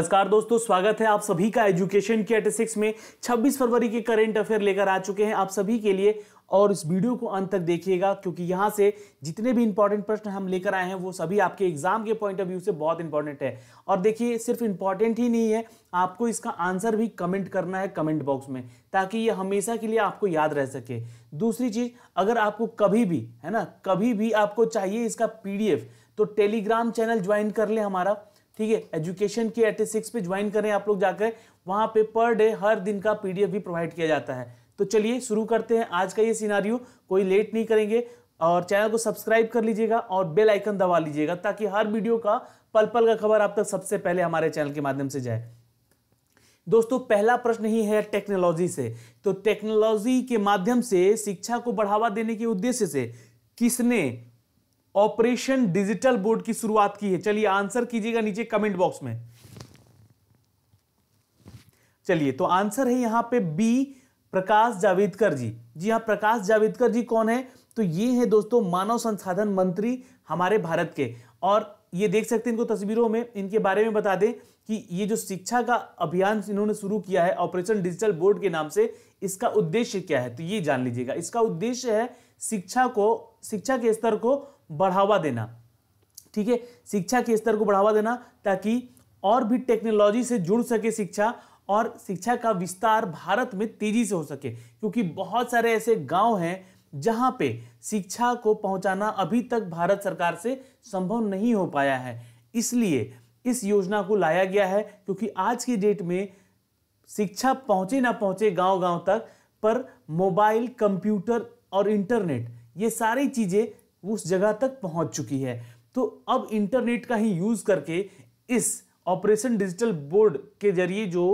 नमस्कार दोस्तों, स्वागत है आप सभी का एजुकेशन के 86 में। 26 फरवरी के करंट अफेयर लेकर आ चुके हैं आप सभी के लिए और इस वीडियो को अंत तक देखिएगा क्योंकि यहां से जितने भी इंपॉर्टेंट प्रश्न हम लेकर आए हैं वो सभी आपके एग्जाम के पॉइंट ऑफ व्यू से बहुत इंपॉर्टेंट है। और देखिए, सिर्फ इंपॉर्टेंट ही नहीं है, आपको इसका आंसर भी कमेंट करना है कमेंट बॉक्स में, ताकि ये हमेशा के लिए आपको याद रह सके। दूसरी चीज, अगर आपको कभी भी है ना, कभी भी आपको चाहिए इसका पीडीएफ, तो टेलीग्राम चैनल ज्वाइन कर ले हमारा, ठीक है। एजुकेशन के 86 पे ज्वाइन करें आप लोग जाकर, वहां पे पर डे हर दिन का पीडीएफ भी प्रोवाइड किया जाता है। तो चलिए शुरू करते हैं आज का ये सिनारियो, कोई लेट नहीं करेंगे और चैनल को सब्सक्राइब कर लीजिएगा और बेल आइकन दबा लीजिएगा ताकि हर वीडियो का पल पल का खबर आप तक सबसे पहले हमारे चैनल के माध्यम से जाए। दोस्तों, पहला प्रश्न ही है टेक्नोलॉजी से। तो टेक्नोलॉजी के माध्यम से शिक्षा को बढ़ावा देने के उद्देश्य से किसने ऑपरेशन डिजिटल बोर्ड की शुरुआत की है? चलिए आंसर कीजिएगा नीचे कमेंट बॉक्स में। चलिए, तो आंसर है यहां पे बी, प्रकाश जावड़ेकर जी। जी हां, प्रकाश जावड़ेकर जी कौन है? तो ये है दोस्तों मानव संसाधन मंत्री हमारे भारत के। और ये देख सकते हैं इनको तस्वीरों में, इनके बारे में बता दें कि ये जो शिक्षा का अभियान इन्होंने शुरू किया है ऑपरेशन डिजिटल बोर्ड के नाम से, इसका उद्देश्य क्या है? तो ये जान लीजिएगा। इसका उद्देश्य है शिक्षा के स्तर को बढ़ावा देना, ठीक है। शिक्षा के स्तर को बढ़ावा देना ताकि और भी टेक्नोलॉजी से जुड़ सके शिक्षा और शिक्षा का विस्तार भारत में तेजी से हो सके, क्योंकि बहुत सारे ऐसे गांव हैं जहां पे शिक्षा को पहुंचाना अभी तक भारत सरकार से संभव नहीं हो पाया है। इसलिए इस योजना को लाया गया है, क्योंकि आज की डेट में शिक्षा पहुंचे ना पहुंचे गांव गांव तक, पर मोबाइल, कंप्यूटर और इंटरनेट, ये सारी चीजें उस जगह तक पहुंच चुकी है। तो अब इंटरनेट का ही यूज करके इस ऑपरेशन डिजिटल बोर्ड के जरिए जो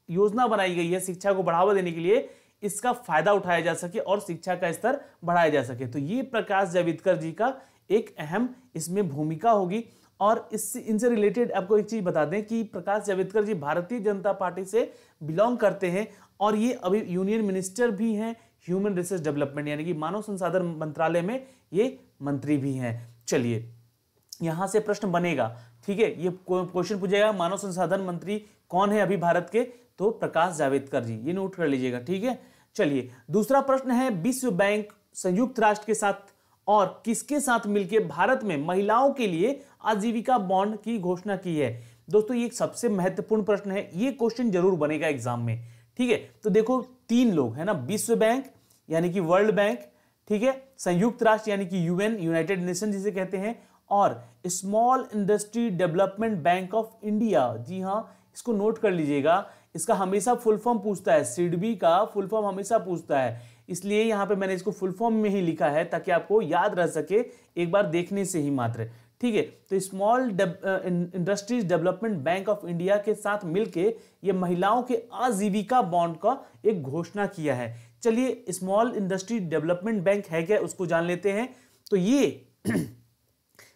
योजना बनाई गई है शिक्षा को बढ़ावा देने के लिए, इसका फायदा उठाया जा सके और शिक्षा का स्तर बढ़ाया जा सके। तो ये प्रकाश जावड़ेकर जी का एक अहम इसमें भूमिका होगी। और इनसे रिलेटेड आपको एक चीज बता दें कि प्रकाश जावड़ेकर जी भारतीय जनता पार्टी से बिलोंग करते हैं और ये अभी यूनियन मिनिस्टर भी हैं ह्यूमन रिसोर्स डेवलपमेंट, यानी कि मानव संसाधन मंत्रालय में ये मंत्री भी हैं। चलिए, यहां से प्रश्न बनेगा, ठीक है। ये क्वेश्चन पूछेगा मानव संसाधन मंत्री कौन है अभी भारत के? तो प्रकाश जावड़ेकर जी, ये नोट कर लीजिएगा, ठीक है। चलिए, दूसरा प्रश्न है, विश्व बैंक संयुक्त राष्ट्र के साथ और किसके साथ मिलकर भारत में महिलाओं के लिए आजीविका बॉन्ड की घोषणा की है? दोस्तों, ये एक सबसे महत्वपूर्ण प्रश्न है, ये क्वेश्चन जरूर बनेगा एग्जाम में, ठीक है। तो देखो, तीन लोग है ना, विश्व बैंक यानी कि वर्ल्ड बैंक, ठीक है, संयुक्त राष्ट्र यानी कि यूएन, यूनाइटेड नेशन जिसे कहते हैं, और small industry development bank of India. जी हां, इसको नोट कर लीजिएगा, इसका हमेशा फुल फॉर्म पूछता है, सिडबी का फुल फॉर्म हमेशा पूछता है, इसलिए यहां पे मैंने इसको फुल फॉर्म में ही लिखा है ताकि आपको याद रह सके एक बार देखने से ही मात्र, ठीक है। तो small industries development bank of India के साथ मिलके ये महिलाओं के आजीविका बॉन्ड का एक घोषणा किया है। चलिए, स्मॉल इंडस्ट्री डेवलपमेंट बैंक है क्या, उसको जान लेते हैं। तो ये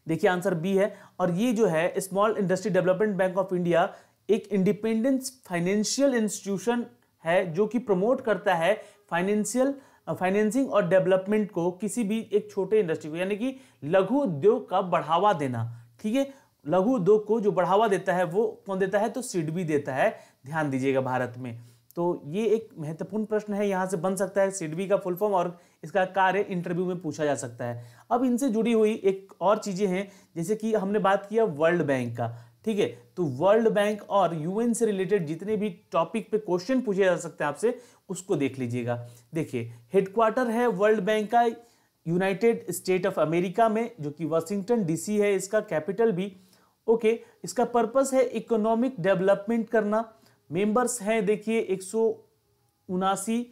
देखिए आंसर बी है। और ये जो है small industry development bank of India एक इंडिपेंडेंट फाइनेंशियल इंस्टीट्यूशन है जो कि प्रमोट करता है फाइनेंसिंग और डेवलपमेंट को किसी भी एक छोटे इंडस्ट्री को, यानी कि लघु उद्योग का बढ़ावा देना, ठीक है। लघु उद्योग को जो बढ़ावा देता है वो कौन देता है? तो सिडबी देता है, ध्यान दीजिएगा भारत में। तो ये एक महत्वपूर्ण प्रश्न है, यहां से बन सकता है सिडबी का फुल फॉर्म और इसका कार्य इंटरव्यू में पूछा जा सकता है। अब इनसे जुड़ी हुई एक और चीजें हैं, जैसे कि हमने बात किया वर्ल्ड बैंक का, ठीक है। तो वर्ल्ड बैंक और यूएन से रिलेटेड जितने भी टॉपिक पे क्वेश्चन पूछे जा सकते हैं आपसे, उसको देख लीजिएगा। देखिए, हेडक्वार्टर है वर्ल्ड बैंक का यूनाइटेड स्टेट ऑफ अमेरिका में, जो कि वाशिंगटन डीसी है, इसका कैपिटल भी, ओके। इसका पर्पस है इकोनॉमिक डेवलपमेंट करना। मेंबर्स हैं देखिए 179,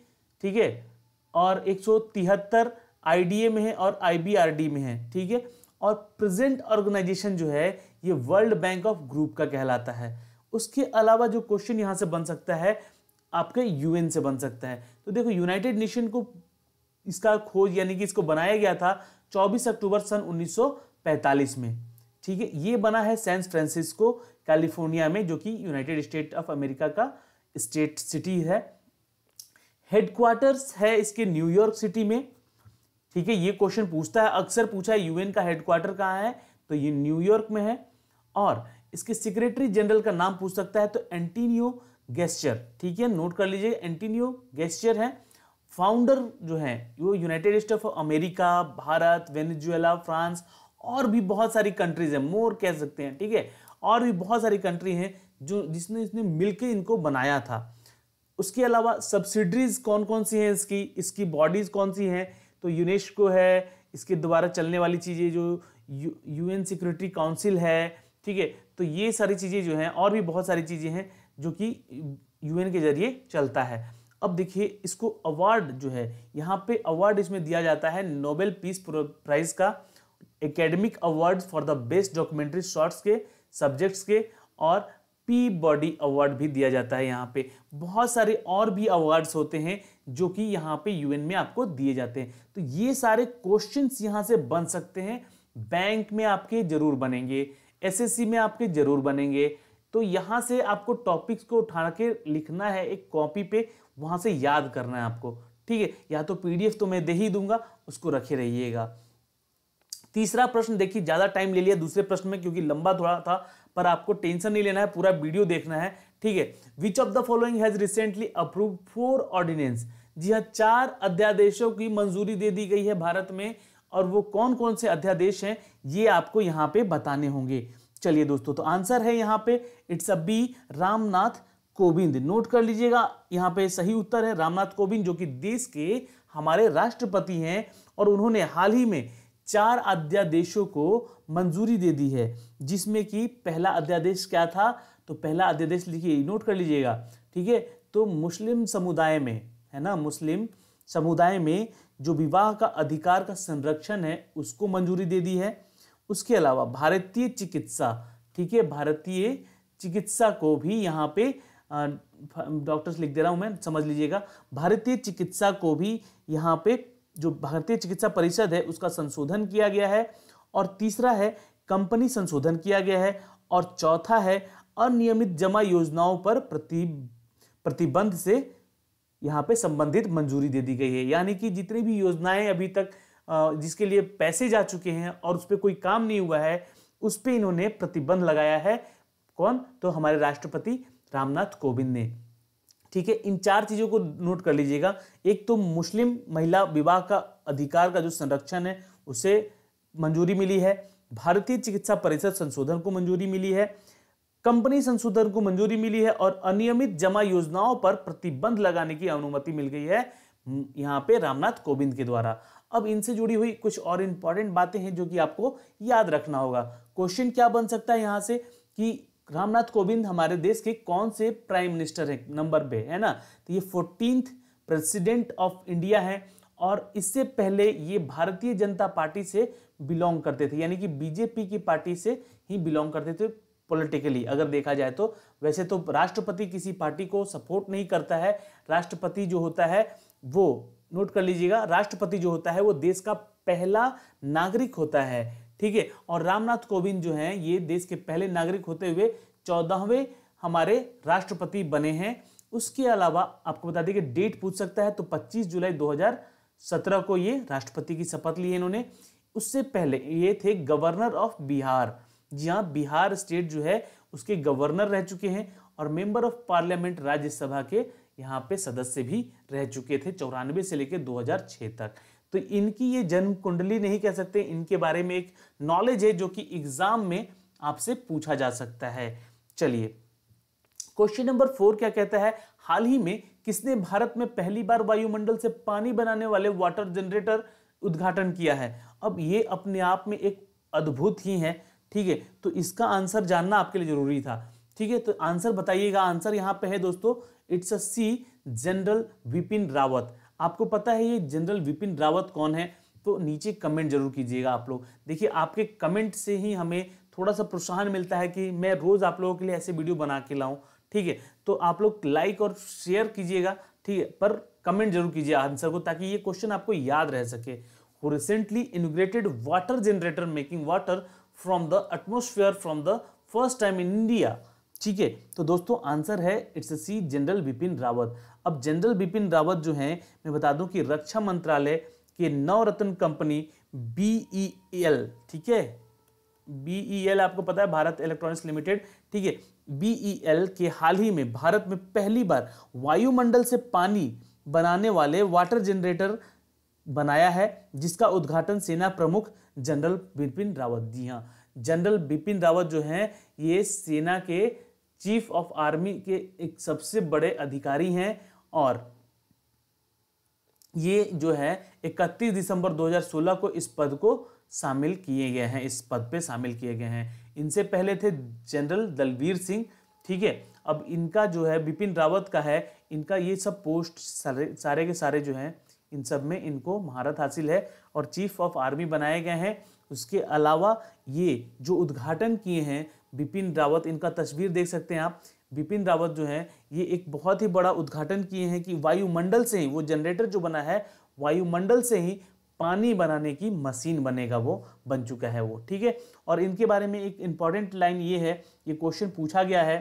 ठीक है, और 173 आईडीए में है और आईबीआरडी में है, ठीक है। और प्रेजेंट ऑर्गेनाइजेशन जो है ये वर्ल्ड बैंक ऑफ ग्रुप का कहलाता है। उसके अलावा जो क्वेश्चन यहां से बन सकता है आपके यूएन से बन सकता है। तो देखो, यूनाइटेड नेशन को इसका खोज यानी कि इसको बनाया गया था 24 अक्टूबर सन 1945 में, ठीक है। ये बना है सैन फ्रांसिस्को कैलिफोर्निया में, जो कि यूनाइटेड स्टेट ऑफ अमेरिका का स्टेट सिटी है। हेडक्वार्टर्स है इसके न्यूयॉर्क सिटी में, ठीक है। ये क्वेश्चन पूछता है, अक्सर पूछा है यूएन का हेडक्वार्टर कहाँ है, तो ये न्यूयॉर्क में है। और इसके सेक्रेटरी जनरल का नाम पूछ सकता है तो एंटोनियो गेस्चर, ठीक है, नोट कर लीजिए, एंटोनियो गेस्चर है। फाउंडर जो है वो United states of America, Bharat, Venezuela, France और भी बहुत सारी कंट्रीज है, मोर कह सकते हैं, ठीक है, और भी बहुत सारी कंट्री हैं जो जिसने इसने मिलकर इनको बनाया था। उसके अलावा सब्सिडरीज कौन कौन सी हैं इसकी बॉडीज कौन सी हैं, तो यूनेस्को है, इसके द्वारा चलने वाली चीजें जो यूएन सिक्योरिटी काउंसिल है, ठीक है, तो ये सारी चीजें जो हैं और भी बहुत सारी चीजें हैं जो कि यूएन के जरिए चलता है। अब देखिए इसको अवार्ड जो है यहाँ पे अवार्ड इसमें दिया जाता है नोबेल पीस प्राइज का, academic award for the best documentary shorts के सब्जेक्ट्स के, और पी बॉडी अवार्ड भी दिया जाता है। यहाँ पे बहुत सारे और भी अवार्ड्स होते हैं जो कि यहाँ पे यूएन में आपको दिए जाते हैं। तो ये सारे क्वेश्चंस यहाँ से बन सकते हैं, बैंक में आपके जरूर बनेंगे, एसएससी में आपके जरूर बनेंगे। तो यहाँ से आपको टॉपिक्स को उठा के लिखना है एक कॉपी पे, वहां से याद करना है आपको, ठीक है, या तो पीडीएफ तो मैं दे ही दूंगा, उसको रखे रहिएगा। तीसरा प्रश्न देखिए, ज्यादा टाइम ले लिया दूसरे प्रश्न में क्योंकि लंबा थोड़ा था, पर आपको टेंशन नहीं लेना है, पूरा वीडियो देखना है, ठीक है। Which of the following has recently approved 4 ordinance, जी हाँ 4 अध्यादेशों की मंजूरी दे दी गई है भारत में, और वो कौन कौन से अध्यादेश हैं ये आपको यहाँ पे बताने होंगे। चलिए दोस्तों, तो आंसर है यहाँ पे it's a B, Ramnath Kovind, note कर लीजिएगा, यहाँ पे सही उत्तर है रामनाथ कोविंद, जो कि देश के हमारे राष्ट्रपति हैं, और उन्होंने हाल ही में 4 अध्यादेशों को मंजूरी दे दी है, जिसमें कि पहला अध्यादेश क्या था, तो पहला अध्यादेश लिखिए, नोट कर लीजिएगा, ठीक है, तो मुस्लिम समुदाय में है ना, मुस्लिम समुदाय में जो विवाह का अधिकार का संरक्षण है उसको मंजूरी दे दी है। उसके अलावा भारतीय चिकित्सा, ठीक है, भारतीय चिकित्सा को भी यहाँ पे डॉक्टर्स लिख दे रहा हूं मैं, समझ लीजिएगा, भारतीय चिकित्सा को भी यहाँ पे जो भारतीय चिकित्सा परिषद है उसका संशोधन किया गया है। और तीसरा है कंपनी संशोधन किया गया है, और चौथा है अनियमित जमा योजनाओं पर प्रतिबंध से यहाँ पे संबंधित मंजूरी दे दी गई है। यानी कि जितनी भी योजनाएं अभी तक जिसके लिए पैसे जा चुके हैं और उस पर कोई काम नहीं हुआ है, उस पर इन्होंने प्रतिबंध लगाया है। कौन, तो हमारे राष्ट्रपति रामनाथ कोविंद ने, ठीक है। इन 4 चीजों को नोट कर लीजिएगा। एक तो मुस्लिम महिला विवाह का अधिकार का जो संरक्षण है उसे मंजूरी मिली है, भारतीय चिकित्सा परिषद संशोधन को मंजूरी मिली है, कंपनी संशोधन को मंजूरी मिली है, और अनियमित जमा योजनाओं पर प्रतिबंध लगाने की अनुमति मिल गई है यहाँ पे रामनाथ कोविंद के द्वारा। अब इनसे जुड़ी हुई कुछ और इंपॉर्टेंट बातें हैं जो कि आपको याद रखना होगा। क्वेश्चन क्या बन सकता है यहाँ से कि रामनाथ कोविंद हमारे देश के कौन से प्राइम मिनिस्टर है, नंबर पे है ना, तो ये 14th प्रेसिडेंट ऑफ इंडिया है, और इससे पहले ये भारतीय जनता पार्टी से बिलोंग करते थे, यानी कि बीजेपी की पार्टी से ही बिलोंग करते थे पॉलिटिकली अगर देखा जाए तो। वैसे तो राष्ट्रपति किसी पार्टी को सपोर्ट नहीं करता है, राष्ट्रपति जो होता है वो, नोट कर लीजिएगा, राष्ट्रपति जो होता है वो देश का पहला नागरिक होता है, ठीक है। और रामनाथ कोविंद जो हैं ये देश के पहले नागरिक होते हुए 14वें हमारे राष्ट्रपति बने हैं। उसके अलावा आपको बता दें कि डेट पूछ सकता है, तो 25 जुलाई 2017 को ये राष्ट्रपति की शपथ ली है इन्होंने। उससे पहले ये थे गवर्नर ऑफ बिहार, जी हाँ, बिहार स्टेट जो है उसके गवर्नर रह चुके हैं, और मेंबर ऑफ पार्लियामेंट राज्यसभा के यहाँ पे सदस्य भी रह चुके थे 94 से लेकर 2006 तक। तो इनकी ये जन्म कुंडली नहीं कह सकते, इनके बारे में एक नॉलेज है जो कि एग्जाम में आपसे पूछा जा सकता है। चलिए क्वेश्चन नंबर 4 क्या कहता है, हाल ही में किसने भारत में पहली बार वायुमंडल से पानी बनाने वाले वाटर जनरेटर उद्घाटन किया है। अब ये अपने आप में एक अद्भुत ही है, ठीक है, तो इसका आंसर जानना आपके लिए जरूरी था, ठीक है। तो आंसर बताइएगा, आंसर यहाँ पे है दोस्तों, it's a C, general Bipin Rawat. आपको पता है ये जनरल विपिन रावत कौन है, तो नीचे कमेंट जरूर कीजिएगा आप लोग। देखिए आपके कमेंट से ही हमें थोड़ा सा प्रोत्साहन मिलता है कि मैं रोज आप लोगों के लिए ऐसे वीडियो बना के लाऊं, ठीक है। तो आप लोग लाइक और शेयर कीजिएगा, ठीक है, पर कमेंट जरूर कीजिए आंसर को, ताकि ये क्वेश्चन आपको याद रह सके। Who recently inaugurated water generator making water from the atmosphere from the first time in India, ठीक है। तो दोस्तों आंसर है it's C, general Bipin Rawat. अब जनरल बिपिन रावत जो हैं, मैं बता दूं कि रक्षा मंत्रालय के नवरत्न कंपनी BEL, ठीक है, BEL आपको पता है, भारत इलेक्ट्रॉनिक्स लिमिटेड, ठीक है। BEL के हाल ही में भारत में पहली बार वायुमंडल से पानी बनाने वाले वाटर जनरेटर बनाया है, जिसका उद्घाटन सेना प्रमुख जनरल बिपिन रावत, जी हाँ, जनरल बिपिन रावत जो हैं ये सेना के चीफ ऑफ आर्मी के एक सबसे बड़े अधिकारी हैं, और ये जो है 31 दिसंबर 2016 को इस पद को शामिल किए गए हैं, इस पद पे शामिल किए गए हैं। इनसे पहले थे जनरल दलवीर सिंह, ठीक है। अब इनका जो है बिपिन रावत का है, इनका ये सब पोस्ट सारे के सारे जो हैं इन सब में इनको महारत हासिल है और चीफ ऑफ आर्मी बनाए गए हैं। उसके अलावा ये जो उद्घाटन किए हैं बिपिन रावत, इनका तस्वीर देख सकते हैं आप। बिपिन रावत जो हैं ये एक बहुत ही बड़ा उद्घाटन किए हैं कि वायुमंडल से ही वो जनरेटर जो बना है, वायुमंडल से ही पानी बनाने की मशीन बनेगा, वो बन चुका है वो, ठीक है। और इनके बारे में एक इंपॉर्टेंट लाइन ये है, ये क्वेश्चन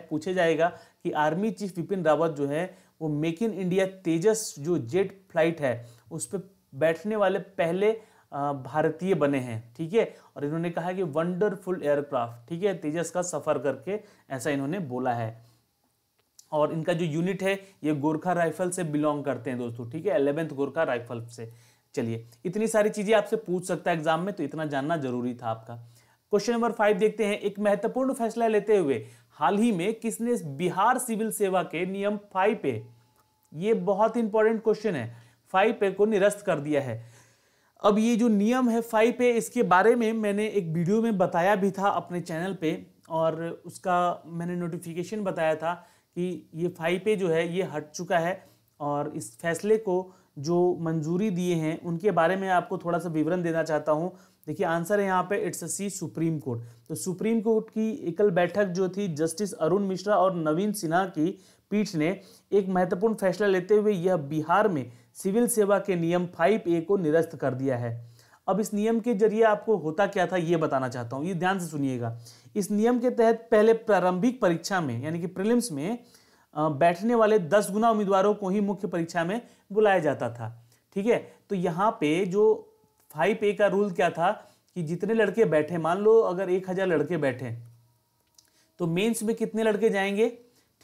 पूछे जाएगा कि आर्मी चीफ बिपिन रावत जो है वो मेक इन इंडिया तेजस जो जेट फ्लाइट है उस पर बैठने वाले पहले भारतीय बने हैं, ठीक है। और इन्होंने कहा कि वंडरफुल एयरक्राफ्ट, ठीक है, तेजस का सफर करके, ऐसा इन्होंने बोला है। और इनका जो यूनिट है ये गोरखा राइफल से बिलोंग करते हैं दोस्तों, ठीक है, 11th गोरखा राइफल से। चलिए, इतनी सारी चीजें आपसे पूछ सकता है एग्जाम में, तो इतना जानना जरूरी था आपका। क्वेश्चन नंबर 5 देखते हैं। एक महत्वपूर्ण फैसला लेते हुए हाल ही में किसने बिहार सिविल सेवा के नियम 5A, ये बहुत इंपॉर्टेंट क्वेश्चन है, 5A को निरस्त कर दिया है। अब ये जो नियम है 5A, इसके बारे में मैंने एक वीडियो में बताया भी था अपने चैनल पे, और उसका मैंने नोटिफिकेशन बताया था कि ये 5A जो है ये हट चुका है, और इस फैसले को जो मंजूरी दिए हैं उनके बारे में आपको थोड़ा सा विवरण देना चाहता हूं। देखिए आंसर है यहाँ पे, it's a C, Supreme Court. तो सुप्रीम कोर्ट की एकल बैठक जो थी जस्टिस अरुण मिश्रा और नवीन सिन्हा की पीठ ने एक महत्वपूर्ण फैसला लेते हुए यह बिहार में सिविल सेवा के नियम 5A को निरस्त कर दिया है। अब इस नियम के जरिए आपको होता क्या था ये बताना चाहता हूँ, ये ध्यान से सुनिएगा। इस नियम के तहत पहले प्रारंभिक परीक्षा में यानी कि प्रीलिम्स में बैठने वाले 10 गुना उम्मीदवारों को ही मुख्य परीक्षा में बुलाया जाता था, ठीक है। तो यहाँ पे जो 5A का रूल क्या था कि जितने लड़के बैठे, मान लो अगर 1000 लड़के बैठे तो मेंस में कितने लड़के जाएंगे,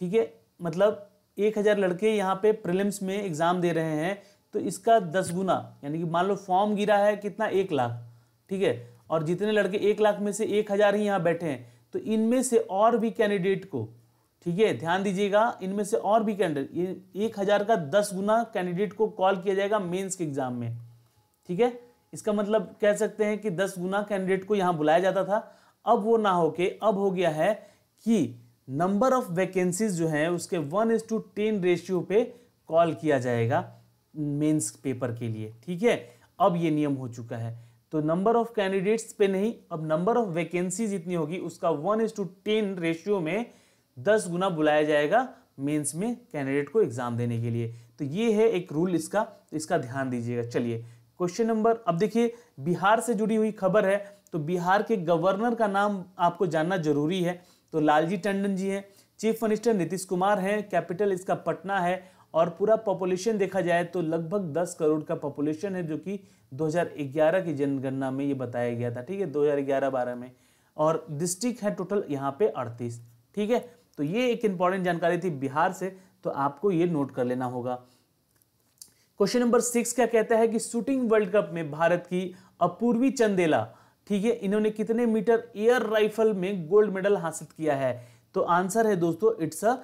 ठीक है, मतलब 1000 लड़के यहाँ पे प्रीलिम्स में एग्जाम दे रहे हैं, तो इसका 10 गुना, यानी कि मान लो फॉर्म गिरा है कितना, 1 लाख, ठीक है, और जितने लड़के 1 लाख में से 1000 ही यहाँ बैठे हैं, तो इनमें से और भी कैंडिडेट को, ठीक है, ध्यान दीजिएगा, इनमें से और भी कैंडिडेट, ये 1000 का 10 गुना कैंडिडेट को कॉल किया जाएगा मेंस के एग्जाम में, ठीक है। इसका मतलब कह सकते हैं कि 10 गुना कैंडिडेट को यहाँ बुलाया जाता था। अब वो ना होके अब हो गया है कि नंबर ऑफ वैकेंसीज जो है उसके 1:10 रेशियो पे कॉल किया जाएगा मेंस पेपर के लिए, ठीक है। अब ये नियम हो चुका है, तो नंबर ऑफ कैंडिडेट्स पे नहीं, अब नंबर ऑफ वैकेंसी जितनी होगी उसका 1:10 रेशियो में 10 गुना बुलाया जाएगा मेंस में कैंडिडेट को एग्जाम देने के लिए। तो ये है एक रूल इसका, तो इसका ध्यान दीजिएगा। चलिए क्वेश्चन नंबर, अब देखिए बिहार से जुड़ी हुई खबर है, तो बिहार के गवर्नर का नाम आपको जानना जरूरी है। तो लालजी टंडन जी हैं, चीफ मिनिस्टर नीतीश कुमार हैं, कैपिटल इसका पटना है, और पूरा पॉपुलेशन देखा जाए तो लगभग 10 करोड़ का पॉपुलेशन है, जो कि 2011 की जनगणना में ये बताया गया था, ठीक है, 2011-12 में। और डिस्ट्रिक्ट है टोटल यहाँ पे 38, ठीक है। तो ये एक इंपॉर्टेंट जानकारी थी बिहार से, तो आपको ये नोट कर लेना होगा। क्वेश्चन नंबर 6 क्या कहता है कि शूटिंग वर्ल्ड कप में भारत की अपूर्वी चंदेला, ठीक है, इन्होंने कितने मीटर एयर राइफल में गोल्ड मेडल हासिल किया है? तो आंसर है दोस्तों, इट्स अ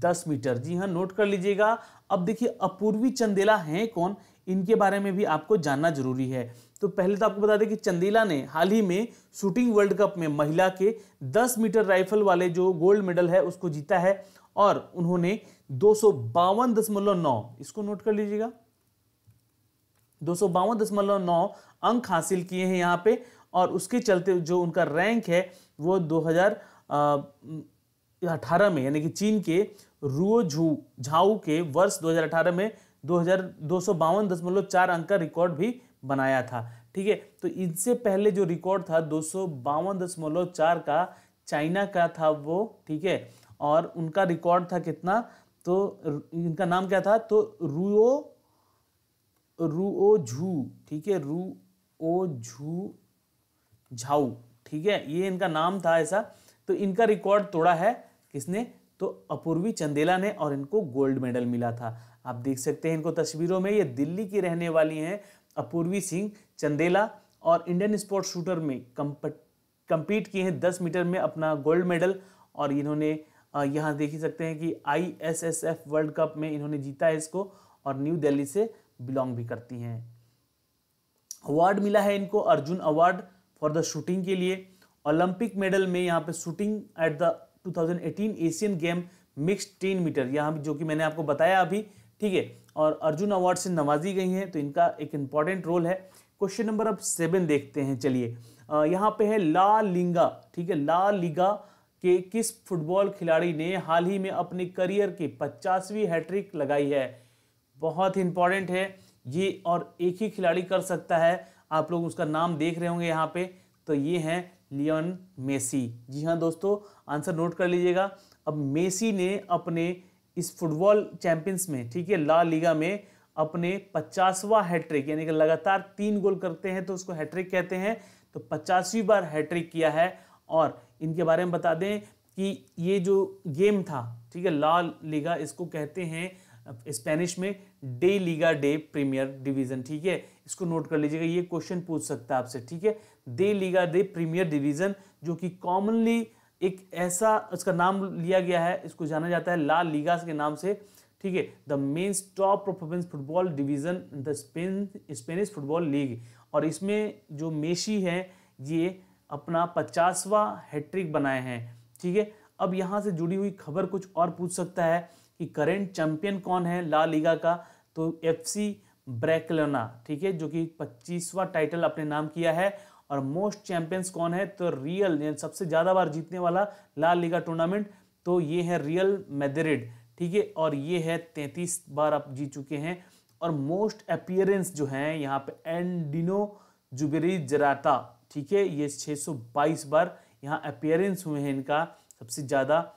10 मीटर, जी हाँ, नोट कर लीजिएगा। अब देखिए अपूर्वी चंदेला हैं कौन, इनके बारे में भी आपको जानना जरूरी है। तो पहले तो आपको बता दें कि चंदेला ने हाल ही में शूटिंग वर्ल्ड कप में महिला के 10 मीटर राइफल वाले जो गोल्ड मेडल है उसको जीता है, और उन्होंने 252.9, इसको नोट कर लीजिएगा, 252.9 अंक हासिल किए हैं यहाँ पे। और उसके चलते जो उनका रैंक है वो 2018 में, यानी कि चीन के रुओ झाओ के वर्ष 2018 में 252.4 अंक का रिकॉर्ड भी बनाया था, ठीक है। तो इनसे पहले जो रिकॉर्ड था 252.4 का चाइना का था वो, ठीक है, और उनका रिकॉर्ड था कितना, तो इनका नाम क्या था, तो रुओ झू, ठीक है, रुओ झाओ, ठीक है, ये इनका नाम था ऐसा। तो इनका रिकॉर्ड तोड़ा है किसने, तो अपूर्वी चंदेला ने, और इनको गोल्ड मेडल मिला था। आप देख सकते हैं इनको तस्वीरों में, ये दिल्ली की रहने वाली हैं अपूर्वी सिंह चंदेला, और इंडियन स्पोर्ट शूटर में कंपीट किए हैं 10 मीटर में अपना गोल्ड मेडल। और इन्होंने यहाँ देख ही सकते हैं कि ISSF वर्ल्ड कप में इन्होंने जीता है इसको, और न्यू दिल्ली से बिलोंग भी करती हैं। अवार्ड मिला है इनको Arjun award for the shooting के लिए। ओलंपिक मेडल में यहाँ पे shooting at the 2018 Asian game mixed 10 metre, यहाँ जो कि मैंने आपको बताया अभी, ठीक है, और अर्जुन अवार्ड से नवाजी गई हैं, तो इनका एक इंपॉर्टेंट रोल है। क्वेश्चन नंबर अब 7 देखते हैं। चलिए यहाँ पे है ला लीगा, ठीक है, ला लीगा के किस फुटबॉल खिलाड़ी ने हाल ही में अपने करियर की 50वीं हैट्रिक लगाई है। बहुत ही इंपॉर्टेंट है ये, और एक ही खिलाड़ी कर सकता है। आप लोग उसका नाम देख रहे होंगे यहाँ पे, तो ये हैं लियोन मेसी। जी हाँ दोस्तों, आंसर नोट कर लीजिएगा। अब मेसी ने अपने इस फुटबॉल चैंपियंस में, ठीक है, ला लीगा में अपने 50वां हैट्रिक, यानी कि लगातार 3 गोल करते हैं तो उसको हैट्रिक कहते हैं, तो 50वीं बार हैट्रिक किया है। और इनके बारे में बता दें कि ये जो गेम था, ठीक है, ला लीगा, इसको कहते हैं स्पेनिश में de liga de premier division, ठीक है, इसको नोट कर लीजिएगा, ये क्वेश्चन पूछ सकता है आपसे, ठीक है, de liga de premier division, जो कि कॉमनली एक ऐसा उसका नाम लिया गया है, इसको जाना जाता है ला लीगा के नाम से, ठीक है, the men's top performance football division the Spanish football league. और इसमें जो मेसी है ये अपना 50वां हैट्रिक बनाए हैं, ठीक है। अब यहाँ से जुड़ी हुई खबर कुछ और पूछ सकता है कि करंट चैंपियन कौन है ला लीगा का, तो FC ब्रेकलोना, ठीक है, जो कि 25वां टाइटल अपने नाम किया है। और मोस्ट चैंपियंस कौन है, तो रियल, सबसे ज़्यादा बार जीतने वाला ला लीगा टूर्नामेंट, तो ये है रियल मैड्रिड, ठीक है, और ये है 33 बार आप जीत चुके हैं। और मोस्ट अपीयरेंस जो हैं यहाँ पे एंडिनो जुबेरी जराता, ठीक है, ये 622 बार यहाँ अपीयरेंस हुए हैं इनका सबसे ज़्यादा।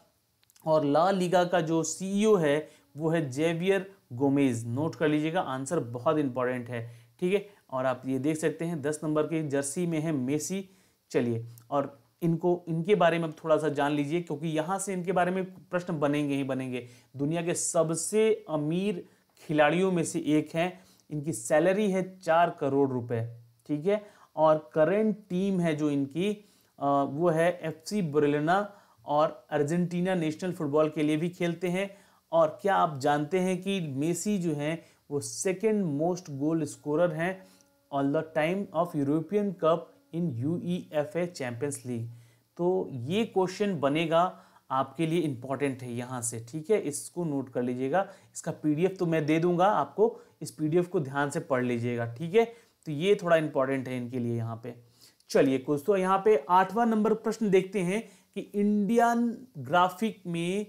और ला लीगा का जो CEO है वो है जेवियर गोमेज, नोट कर लीजिएगा, आंसर बहुत इंपॉर्टेंट है, ठीक है। और आप ये देख सकते हैं 10 नंबर की जर्सी में है मेसी। चलिए, और इनके बारे में थोड़ा सा जान लीजिए, क्योंकि यहाँ से इनके बारे में प्रश्न बनेंगे ही बनेंगे। दुनिया के सबसे अमीर खिलाड़ियों में से एक हैं, इनकी सैलरी है 4 करोड़ रुपए, ठीक है। और करेंट टीम है जो इनकी वो है FC बार्सिलोना, और अर्जेंटीना नेशनल फुटबॉल के लिए भी खेलते हैं। और क्या आप जानते हैं कि मेसी जो हैं वो सेकंड मोस्ट गोल स्कोरर हैं all the time of European cup in UEFA champions league. तो ये क्वेश्चन बनेगा आपके लिए इंपॉर्टेंट है यहाँ से, ठीक है, इसको नोट कर लीजिएगा। इसका PDF तो मैं दे दूंगा आपको, इस PDF को ध्यान से पढ़ लीजिएगा, ठीक है। तो ये थोड़ा इंपॉर्टेंट है इनके लिए यहाँ पे। चलिए कुछ तो यहाँ पे 8वां नंबर प्रश्न देखते हैं कि इंडियन ग्राफिक में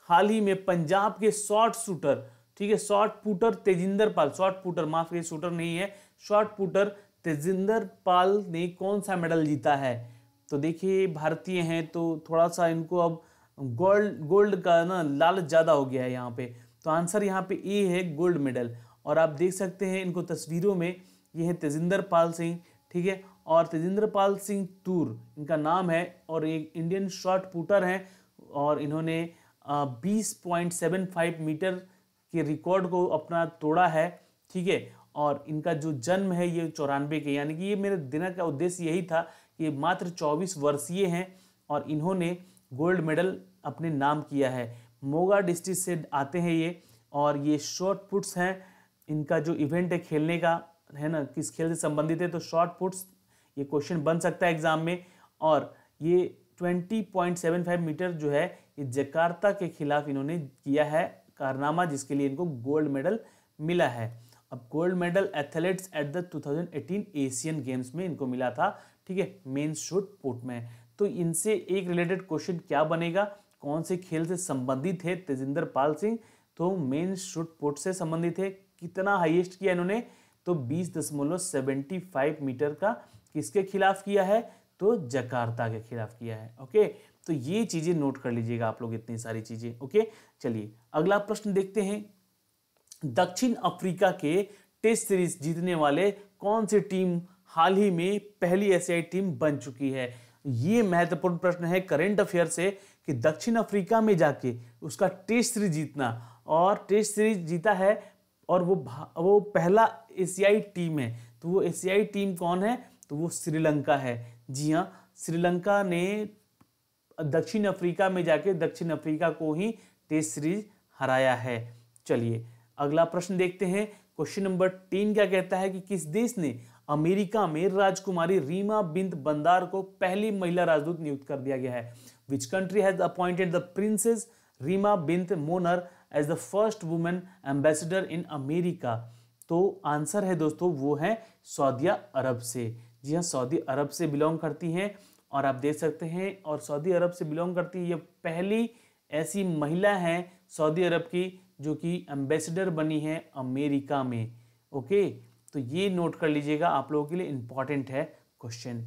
हाल ही में पंजाब के शॉर्ट शूटर, ठीक है, शॉर्ट पुटर तेजिंदर पाल, शॉर्ट पुटर, माफ करिए शूटर नहीं है, शॉर्ट पुटर तेजिंदर पाल ने कौन सा मेडल जीता है। तो देखिए भारतीय हैं तो थोड़ा सा इनको अब गोल्ड का ना लालच ज्यादा हो गया है यहाँ पे, तो आंसर यहाँ पे ए है गोल्ड मेडल। और आप देख सकते हैं इनको तस्वीरों में, ये है तेजिंदर पाल सिंह, ठीक है, और तेजिंदर पाल सिंह टूर इनका नाम है, और एक इंडियन शॉर्ट पुटर हैं, और इन्होंने 20.75 मीटर के रिकॉर्ड को अपना तोड़ा है, ठीक है। और इनका जो जन्म है ये 94 के, यानी कि ये मेरे देने का उद्देश्य यही था कि मात्र 24 वर्षीय हैं और इन्होंने गोल्ड मेडल अपने नाम किया है। मोगा डिस्ट्रिक्ट से आते हैं ये, और ये शॉर्ट पुट्स हैं। इनका जो इवेंट है खेलने का है ना, किस खेल से संबंधित है, तो शॉर्ट पुट्स, ये क्वेश्चन बन सकता है एग्जाम में। और ये 20.75 मीटर जो है ये जकार्ता के खिलाफ इन्होंने किया है कारनामा, जिसके लिए इनको गोल्ड मेडल मिला है। अब gold medal athletes eight the 2018 Asian games में इनको मिला था, ठीक है, मेन शूट पुट में। तो इनसे एक रिलेटेड क्वेश्चन क्या बनेगा, कौन से खेल से संबंधित है तेजिंदर पाल सिंह, तो मेन शूट पुट से संबंधित है। कितना हाईएस्ट किया इन्होंने, तो 20.75 मीटर का किसके खिलाफ किया है, तो जकार्ता के खिलाफ किया है। ओके, तो ये चीजें नोट कर लीजिएगा आप लोग, इतनी सारी चीजें। ओके, चलिए अगला प्रश्न देखते हैं। दक्षिण अफ्रीका के टेस्ट सीरीज जीतने वाले कौन सी टीम हाल ही में पहली एशियाई टीम बन चुकी है। ये महत्वपूर्ण प्रश्न है करंट अफेयर से कि दक्षिण अफ्रीका में जाके उसका टेस्ट सीरीज जीतना, और टेस्ट सीरीज जीता है, और वो पहला एशियाई टीम है। तो वो एशियाई टीम कौन है? तो वो श्रीलंका है। जी हाँ, श्रीलंका ने दक्षिण अफ्रीका में जाके दक्षिण अफ्रीका को ही टेस्ट सीरीज हराया है। चलिए अगला प्रश्न देखते हैं। क्वेश्चन नंबर 3 क्या कहता है कि किस देश ने अमेरिका में राजकुमारी रीमा बिन्त बंदार को पहली महिला राजदूत नियुक्त कर दिया गया है? Which country has appointed the princess Reema bint Monar as the first women ambassador in America? तो आंसर है दोस्तों वो है सऊदी अरब से। जी हाँ, सऊदी अरब से बिलोंग करती हैं, और आप देख सकते हैं, और सऊदी अरब से बिलोंग करती है, ये पहली ऐसी महिला है सऊदी अरब की जो कि एम्बेसडर बनी है अमेरिका में। ओके, तो ये नोट कर लीजिएगा, आप लोगों के लिए इंपॉर्टेंट है क्वेश्चन।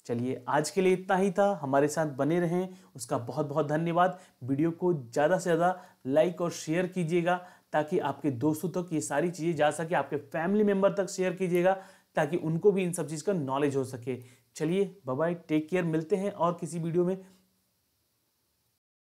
चलिए आज के लिए इतना ही था, हमारे साथ बने रहें उसका बहुत बहुत धन्यवाद। वीडियो को ज़्यादा से ज़्यादा लाइक और शेयर कीजिएगा ताकि आपके दोस्तों तक ये सारी चीज़ें जा सके, आपके फैमिली मेम्बर तक शेयर कीजिएगा ताकि उनको भी इन सब चीज़ का नॉलेज हो सके। चलिए बाय बाय, टेक केयर, मिलते हैं और किसी वीडियो में।